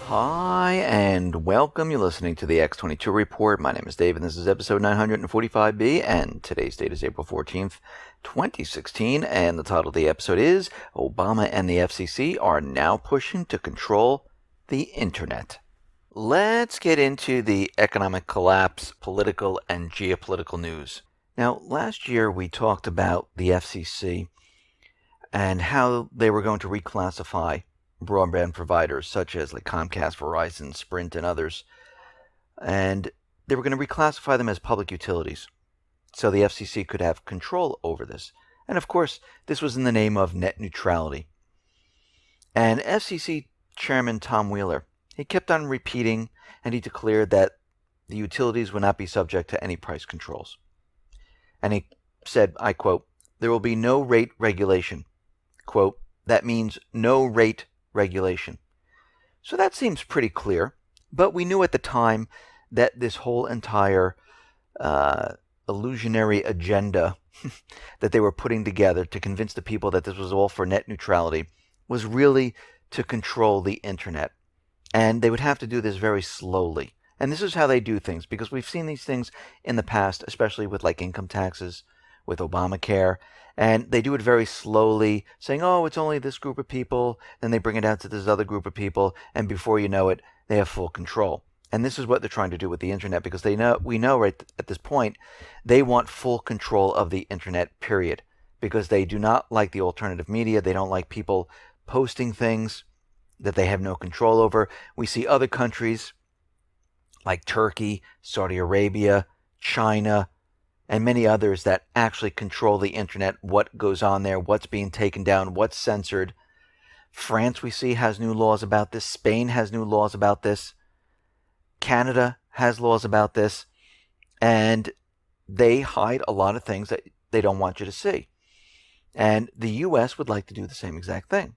Hi, and welcome. You're listening to the X22 Report. My name is Dave, and this is episode 945B, and today's date is April 14th, 2016, and the title of the episode is Obama and the FCC are now pushing to control the Internet. Let's get into the economic collapse, political, and geopolitical news. Now, last year we talked about the FCC and how they were going to reclassify broadband providers such as like Comcast, Verizon, Sprint, and others. And they were going to reclassify them as public utilities so the FCC could have control over this. And of course, this was in the name of net neutrality. And FCC Chairman Tom Wheeler, he kept on repeating, and he declared that the utilities would not be subject to any price controls. And he said, I quote, "There will be no rate regulation." Quote, "That means no rate regulation." So that seems pretty clear, but we knew at the time that this whole entire illusionary agenda that they were putting together to convince the people that this was all for net neutrality was really to control the internet. And they would have to do this very slowly. And this is how they do things, because we've seen these things in the past, especially with like income taxes, with Obamacare. And they do it very slowly, saying, oh, it's only this group of people. Then they bring it out to this other group of people. And before you know it, they have full control. And this is what they're trying to do with the internet, because we know right at this point, they want full control of the internet, period. Because they do not like the alternative media. They don't like people posting things that they have no control over. We see other countries like Turkey, Saudi Arabia, China, and many others that actually control the internet, what goes on there, what's being taken down, what's censored. France, we see, has new laws about this. Spain has new laws about this. Canada has laws about this. And they hide a lot of things that they don't want you to see. And the U.S. would like to do the same exact thing.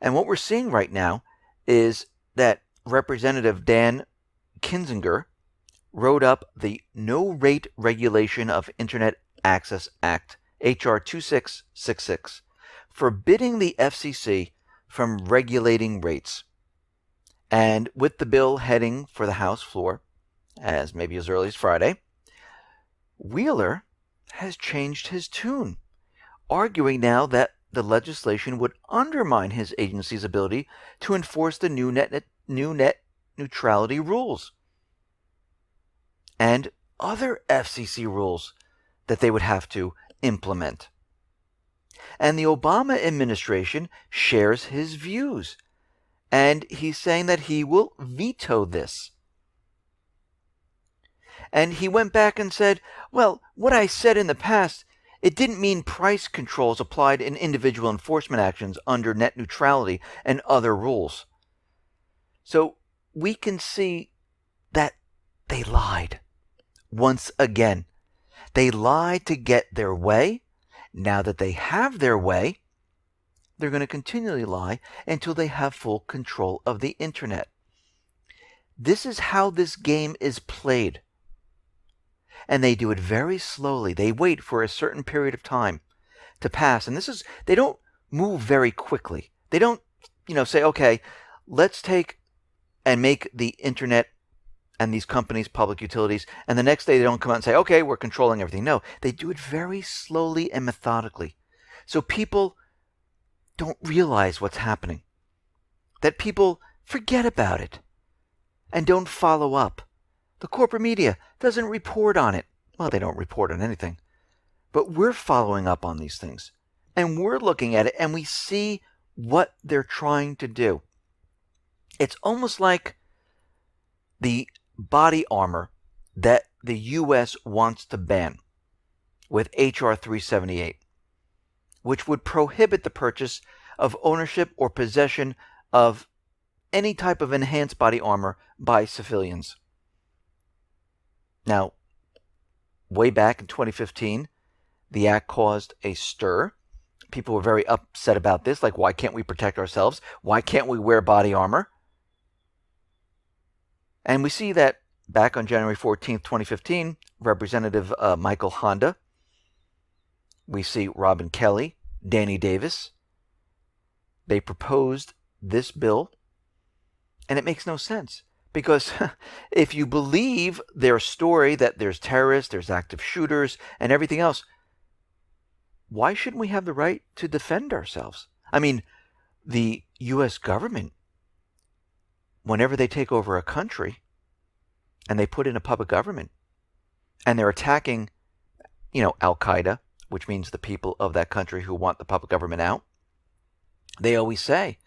And what we're seeing right now is that Representative Dan Kinzinger wrote up the No Rate Regulation of Internet Access Act, H.R. 2666, forbidding the FCC from regulating rates. And with the bill heading for the House floor, as maybe as early as Friday, Wheeler has changed his tune, arguing now that the legislation would undermine his agency's ability to enforce the new net neutrality rules and other FCC rules that they would have to implement. And the Obama administration shares his views, and he's saying that he will veto this. And he went back and said, well, what I said in the past, it didn't mean price controls applied in individual enforcement actions under net neutrality and other rules. So we can see that they lied. Once again, they lied to get their way. Now that they have their way, they're going to continually lie until they have full control of the internet. This is how this game is played. And they do it very slowly. They wait for a certain period of time to pass. And they don't move very quickly. They don't, say, okay, let's take and make the internet and these companies public utilities, and the next day they don't come out and say, okay, we're controlling everything. No, they do it very slowly and methodically. So people don't realize what's happening. That people forget about it and don't follow up. The corporate media doesn't report on it. Well, they don't report on anything. But we're following up on these things. And we're looking at it and we see what they're trying to do. It's almost like the body armor that the U.S. wants to ban with H.R. 378, which would prohibit the purchase of ownership or possession of any type of enhanced body armor by civilians. Now, way back in 2015, the act caused a stir. People were very upset about this, like, why can't we protect ourselves? Why can't we wear body armor? And we see that back on January 14th, 2015, Representative Michael Honda, we see Robin Kelly, Danny Davis, they proposed this bill, And it makes no sense because if you believe their story that there's terrorists, there's active shooters, and everything else, why shouldn't we have the right to defend ourselves? I mean, the U.S. government, whenever they take over a country and they put in a puppet government and they're attacking, al-Qaeda, which means the people of that country who want the puppet government out, they always say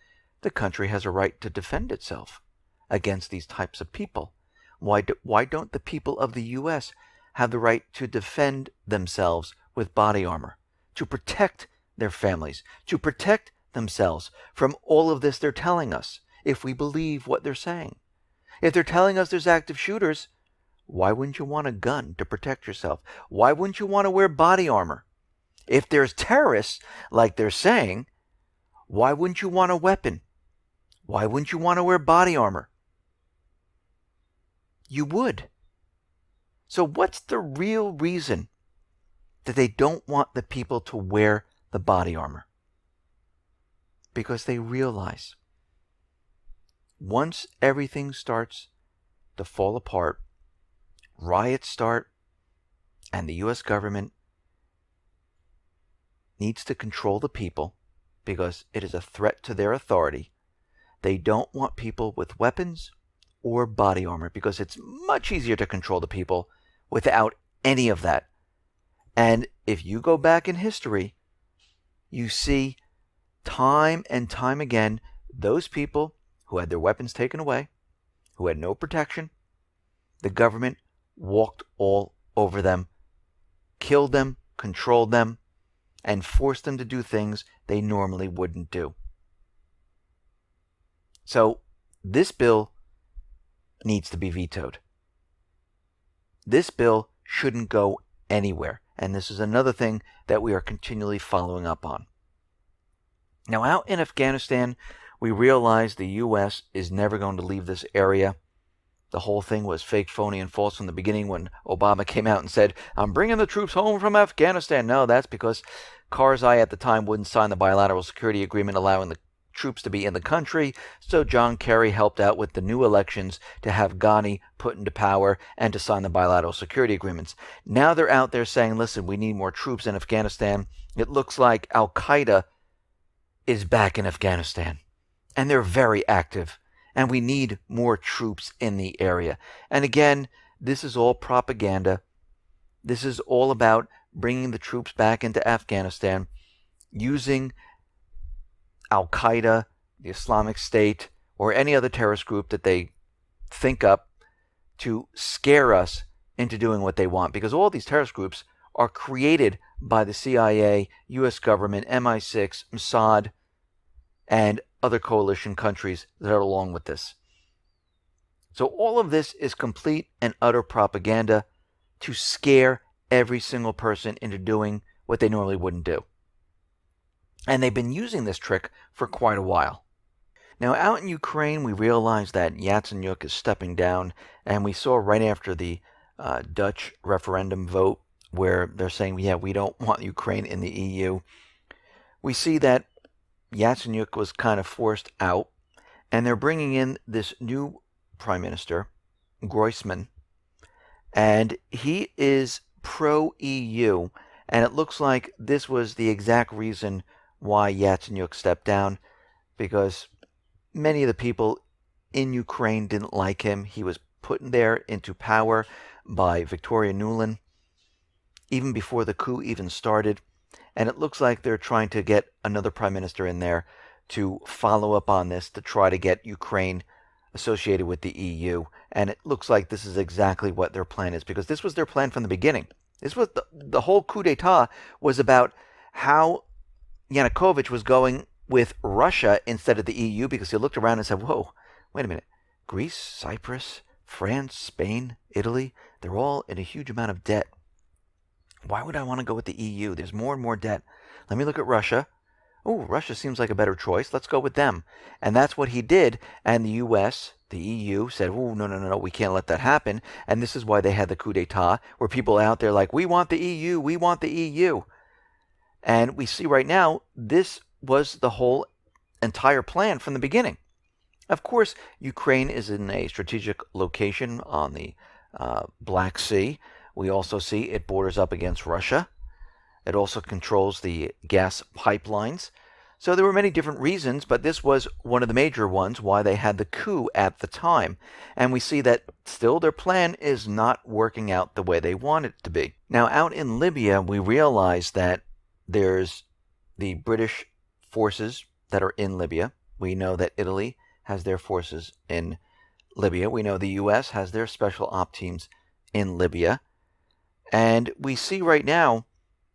the country has a right to defend itself against these types of people. Why don't the people of the U.S. have the right to defend themselves with body armor, to protect their families, to protect themselves from all of this they're telling us, if we believe what they're saying? If they're telling us there's active shooters, why wouldn't you want a gun to protect yourself? Why wouldn't you want to wear body armor? If there's terrorists, like they're saying, why wouldn't you want a weapon? Why wouldn't you want to wear body armor? You would. So what's the real reason that they don't want the people to wear the body armor? Because they realize once everything starts to fall apart, riots start, and the U.S. government needs to control the people because it is a threat to their authority. They don't want people with weapons or body armor because it's much easier to control the people without any of that. And if you go back in history, you see time and time again those people who had their weapons taken away, who had no protection, the government walked all over them, killed them, controlled them, and forced them to do things they normally wouldn't do. So this bill needs to be vetoed. This bill shouldn't go anywhere. And this is another thing that we are continually following up on. Now, out in Afghanistan, we realize the U.S. is never going to leave this area. The whole thing was fake, phony, and false from the beginning when Obama came out and said, I'm bringing the troops home from Afghanistan. No, that's because Karzai at the time wouldn't sign the bilateral security agreement allowing the troops to be in the country. So John Kerry helped out with the new elections to have Ghani put into power and to sign the bilateral security agreements. Now they're out there saying, listen, we need more troops in Afghanistan. It looks like al-Qaeda is back in Afghanistan. And they're very active. And we need more troops in the area. And again, this is all propaganda. This is all about bringing the troops back into Afghanistan, using al-Qaeda, the Islamic State, or any other terrorist group that they think up to scare us into doing what they want. Because all these terrorist groups are created by the CIA, U.S. government, MI6, Assad, and other coalition countries that are along with this. So all of this is complete and utter propaganda to scare every single person into doing what they normally wouldn't do. And they've been using this trick for quite a while. Now, out in Ukraine, we realize that Yatsenyuk is stepping down, and we saw right after the Dutch referendum vote where they're saying, yeah, we don't want Ukraine in the EU. We see that Yatsenyuk was kind of forced out, and they're bringing in this new prime minister, Groisman, and he is pro-EU, and it looks like this was the exact reason why Yatsenyuk stepped down, because many of the people in Ukraine didn't like him. He was put there into power by Victoria Nuland even before the coup even started. And it looks like they're trying to get another prime minister in there to follow up on this, to try to get Ukraine associated with the EU. And it looks like this is exactly what their plan is, because this was their plan from the beginning. This was the whole coup d'etat was about how Yanukovych was going with Russia instead of the EU, because he looked around and said, whoa, wait a minute. Greece, Cyprus, France, Spain, Italy, they're all in a huge amount of debt. Why would I want to go with the EU? There's more and more debt. Let me look at Russia. Oh, Russia seems like a better choice. Let's go with them. And that's what he did. And the US, the EU, said, oh, no, we can't let that happen. And this is why they had the coup d'etat, where people out there like, we want the EU, we want the EU. And we see right now, this was the whole entire plan from the beginning. Of course, Ukraine is in a strategic location on the Black Sea. We also see it borders up against Russia. It also controls the gas pipelines. So there were many different reasons, but this was one of the major ones why they had the coup at the time. And we see that still their plan is not working out the way they want it to be. Now, out in Libya, we realize that there's the British forces that are in Libya. We know that Italy has their forces in Libya. We know the U.S. has their special op teams in Libya. And we see right now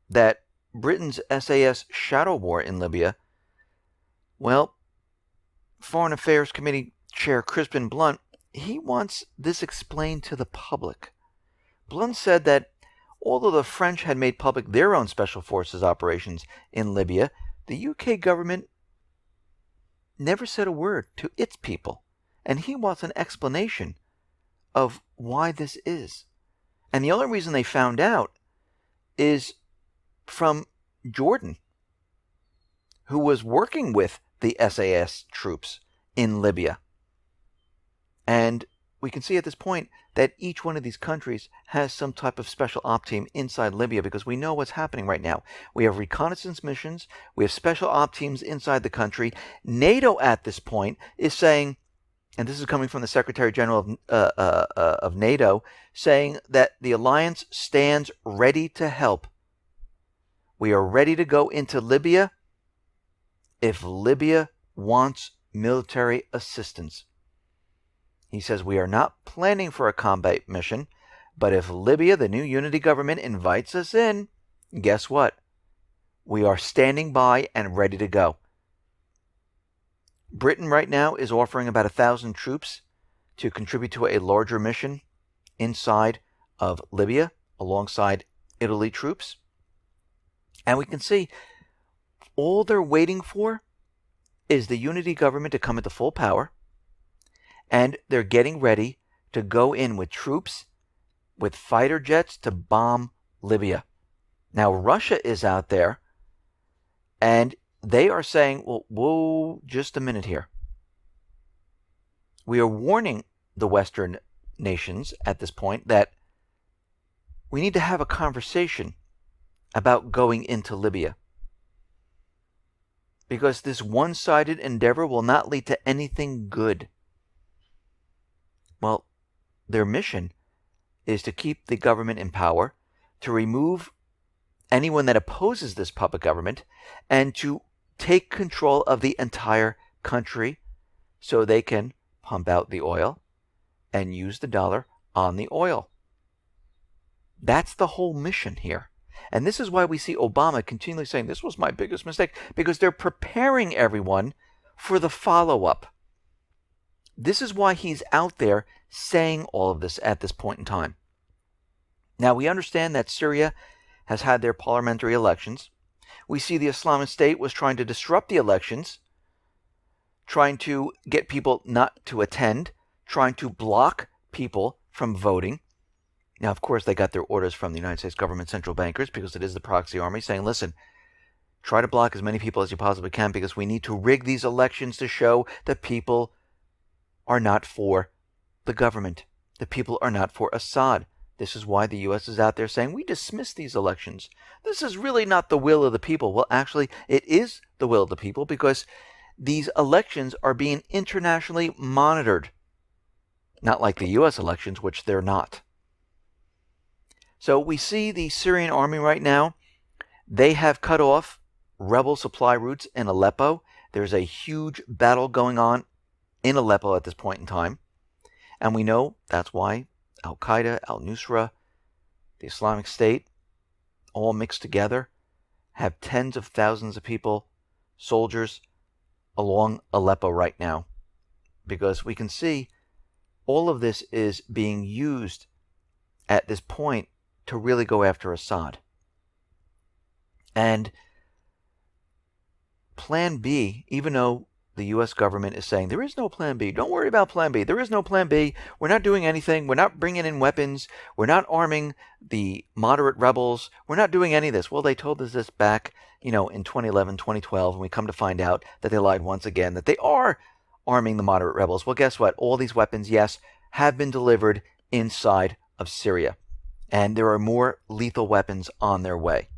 that Britain's SAS shadow war in Libya, well, Foreign Affairs Committee Chair Crispin Blunt, he wants this explained to the public. Blunt said that although the French had made public their own special forces operations in Libya, the UK government never said a word to its people. And he wants an explanation of why this is. And the only reason they found out is from Jordan, who was working with the SAS troops in Libya. And we can see at this point that each one of these countries has some type of special op team inside Libya, because we know what's happening right now. We have reconnaissance missions. We have special op teams inside the country. NATO at this point is saying, and this is coming from the Secretary General of NATO, saying that the alliance stands ready to help. We are ready to go into Libya if Libya wants military assistance. He says we are not planning for a combat mission, but if Libya, the new unity government, invites us in, guess what? We are standing by and ready to go. Britain right now is offering about 1,000 troops to contribute to a larger mission inside of Libya alongside Italy troops. And we can see all they're waiting for is the unity government to come into full power. And they're getting ready to go in with troops, with fighter jets to bomb Libya. Now, Russia is out there, and they are saying, well, whoa, just a minute here. We are warning the Western nations at this point that we need to have a conversation about going into Libya. Because this one-sided endeavor will not lead to anything good. Well, their mission is to keep the government in power, to remove anyone that opposes this puppet government, and to take control of the entire country so they can pump out the oil and use the dollar on the oil. That's the whole mission here. And this is why we see Obama continually saying, this was my biggest mistake, because they're preparing everyone for the follow-up. This is why he's out there saying all of this at this point in time. Now, we understand that Syria has had their parliamentary elections. We see the Islamic State was trying to disrupt the elections, trying to get people not to attend, trying to block people from voting. Now, of course, they got their orders from the United States government central bankers, because it is the proxy army, saying, listen, try to block as many people as you possibly can, because we need to rig these elections to show that people are not for the government. The people are not for Assad. This is why the U.S. is out there saying, we dismiss these elections. This is really not the will of the people. Well, actually, it is the will of the people, because these elections are being internationally monitored. Not like the U.S. elections, which they're not. So we see the Syrian army right now. They have cut off rebel supply routes in Aleppo. There's a huge battle going on in Aleppo at this point in time. And we know that's why al-Qaeda, al-Nusra, the Islamic State, all mixed together, have tens of thousands of people, soldiers, along Aleppo right now. Because we can see all of this is being used at this point to really go after Assad. And Plan B, even though the U.S. government is saying, there is no Plan B. Don't worry about Plan B. There is no Plan B. We're not doing anything. We're not bringing in weapons. We're not arming the moderate rebels. We're not doing any of this. Well, they told us this back, in 2011, 2012, and we come to find out that they lied once again, that they are arming the moderate rebels. Well, guess what? All these weapons, yes, have been delivered inside of Syria. And there are more lethal weapons on their way.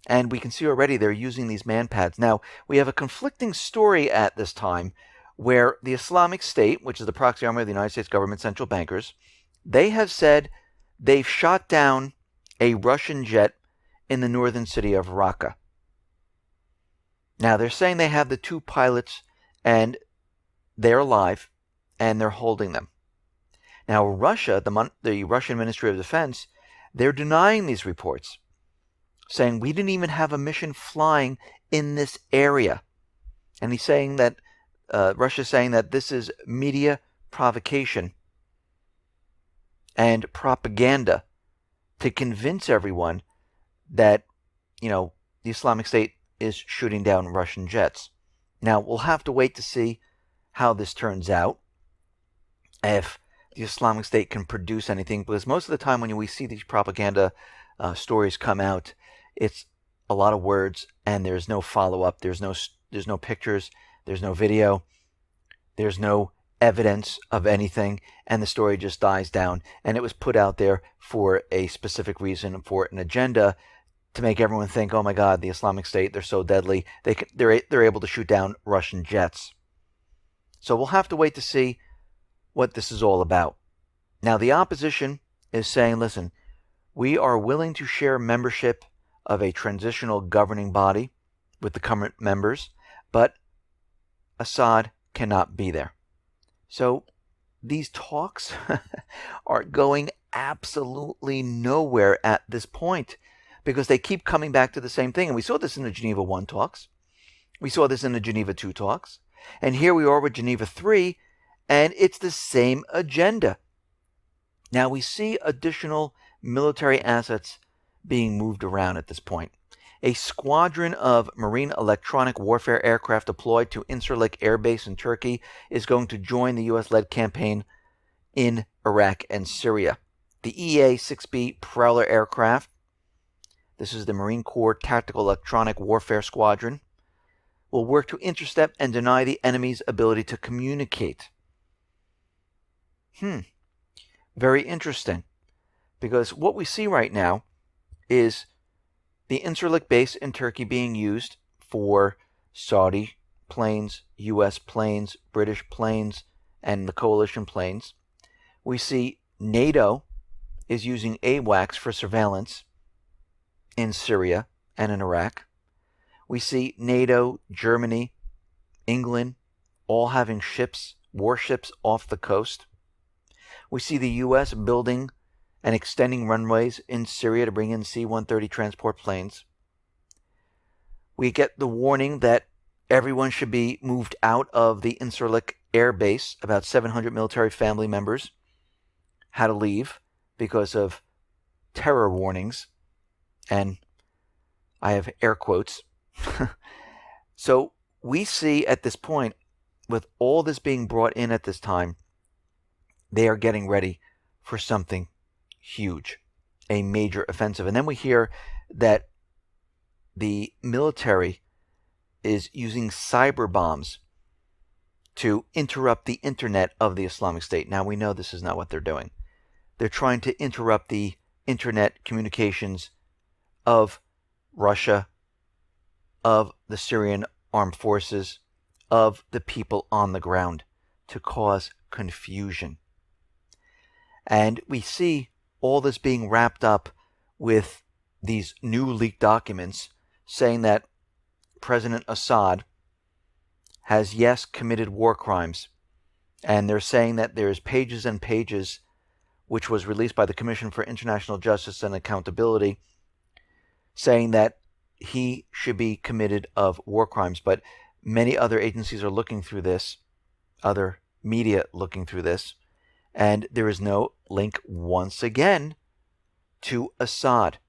And we can see already they're using these manpads. Now, we have a conflicting story at this time where the Islamic State, which is the proxy army of the United States government central bankers, they have said they've shot down a Russian jet in the northern city of Raqqa. Now, they're saying they have the 2 pilots and they're alive and they're holding them. Now, Russia, the Russian Ministry of Defense, they're denying these reports, saying we didn't even have a mission flying in this area. And he's saying that, Russia's saying that this is media provocation and propaganda to convince everyone that, the Islamic State is shooting down Russian jets. Now, we'll have to wait to see how this turns out, if the Islamic State can produce anything, because most of the time when we see these propaganda stories come out, it's a lot of words and there's no follow-up, there's no pictures, there's no video, there's no evidence of anything, and the story just dies down. And it was put out there for a specific reason, for an agenda, to make everyone think, oh my God, the Islamic State, they're so deadly, they're able to shoot down Russian jets. So we'll have to wait to see what this is all about. Now, the opposition is saying, listen, we are willing to share membership of a transitional governing body with the current members, but Assad cannot be there. So these talks are going absolutely nowhere at this point, because they keep coming back to the same thing. And we saw this in the Geneva 1 talks. We saw this in the Geneva 2 talks. And here we are with Geneva 3, and it's the same agenda. Now, we see additional military assets being moved around at this point. A squadron of Marine electronic warfare aircraft deployed to Incirlik Air Base in Turkey is going to join the U.S.-led campaign in Iraq and Syria. The EA-6B Prowler aircraft, this is the Marine Corps Tactical Electronic Warfare Squadron, will work to intercept and deny the enemy's ability to communicate. Very interesting, because what we see right now is the Incirlik base in Turkey being used for Saudi planes, U.S. planes, British planes, and the coalition planes. We see NATO is using AWACS for surveillance in Syria and in Iraq. We see NATO, Germany, England, all having ships, warships off the coast. We see the U.S. building and extending runways in Syria to bring in C-130 transport planes. We get the warning that everyone should be moved out of the Incirlik Air Base. About 700 military family members had to leave because of terror warnings. And I have air quotes. So we see at this point, with all this being brought in at this time, they are getting ready for something huge, a major offensive. And then we hear that the military is using cyber bombs to interrupt the internet of the Islamic State. Now, we know this is not what they're doing. They're trying to interrupt the internet communications of Russia, of the Syrian armed forces, of the people on the ground, to cause confusion. And we see all this being wrapped up with these new leaked documents saying that President Assad has, yes, committed war crimes. And they're saying that there's pages and pages, which was released by the Commission for International Justice and Accountability, saying that he should be committed of war crimes. But many other agencies are looking through this, other media looking through this, and there is no link once again to Assad.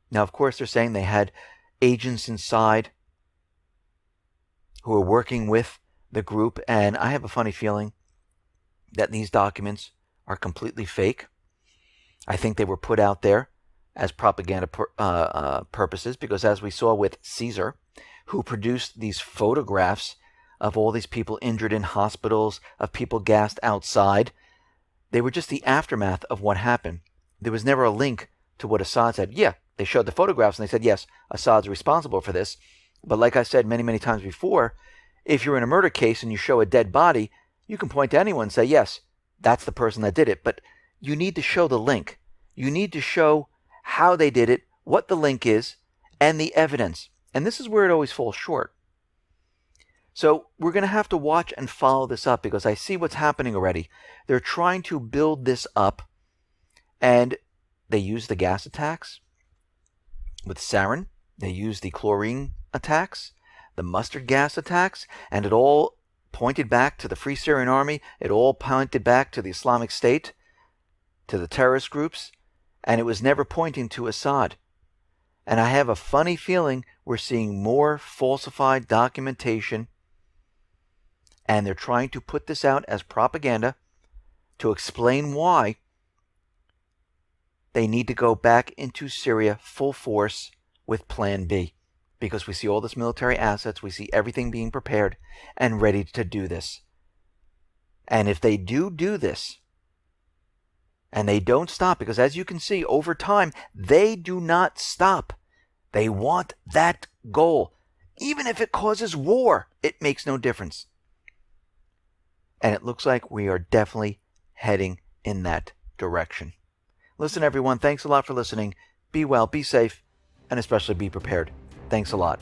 Now, of course, they're saying they had agents inside who are working with the group, and I have a funny feeling that these documents are completely fake. I think they were put out there as propaganda purposes, because as we saw with Caesar, who produced these photographs of all these people injured in hospitals, of people gassed outside. They were just the aftermath of what happened. There was never a link to what Assad said. Yeah, they showed the photographs and they said, yes, Assad's responsible for this. But like I said many, many times before, if you're in a murder case and you show a dead body, you can point to anyone and say, yes, that's the person that did it. But you need to show the link. You need to show how they did it, what the link is, and the evidence. And this is where it always falls short. So we're going to have to watch and follow this up because I see what's happening already. They're trying to build this up, and they use the gas attacks with sarin. They use the chlorine attacks, the mustard gas attacks, and it all pointed back to the Free Syrian Army. It all pointed back to the Islamic State, to the terrorist groups, and it was never pointing to Assad. And I have a funny feeling we're seeing more falsified documentation, and they're trying to put this out as propaganda to explain why they need to go back into Syria full force with Plan B. Because we see all this military assets, we see everything being prepared and ready to do this. And if they do this, and they don't stop, because as you can see, over time, they do not stop. They want that goal. Even if it causes war, it makes no difference. And it looks like we are definitely heading in that direction. Listen, everyone, thanks a lot for listening. Be well, be safe, and especially be prepared. Thanks a lot.